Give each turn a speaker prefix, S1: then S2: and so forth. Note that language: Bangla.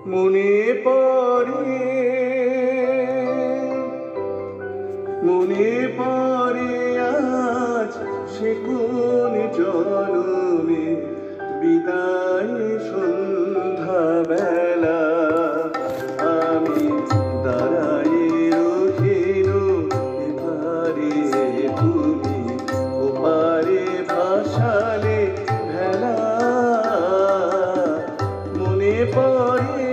S1: মনে পড়ে মনে পড়ে আজ সে কোন জনমে বিদায় সন্ধ্যাবেলা আমি দাঁড়াই রহিল এপারে তুমি ওপারে ভাসালে ভেলা মনে পড়ে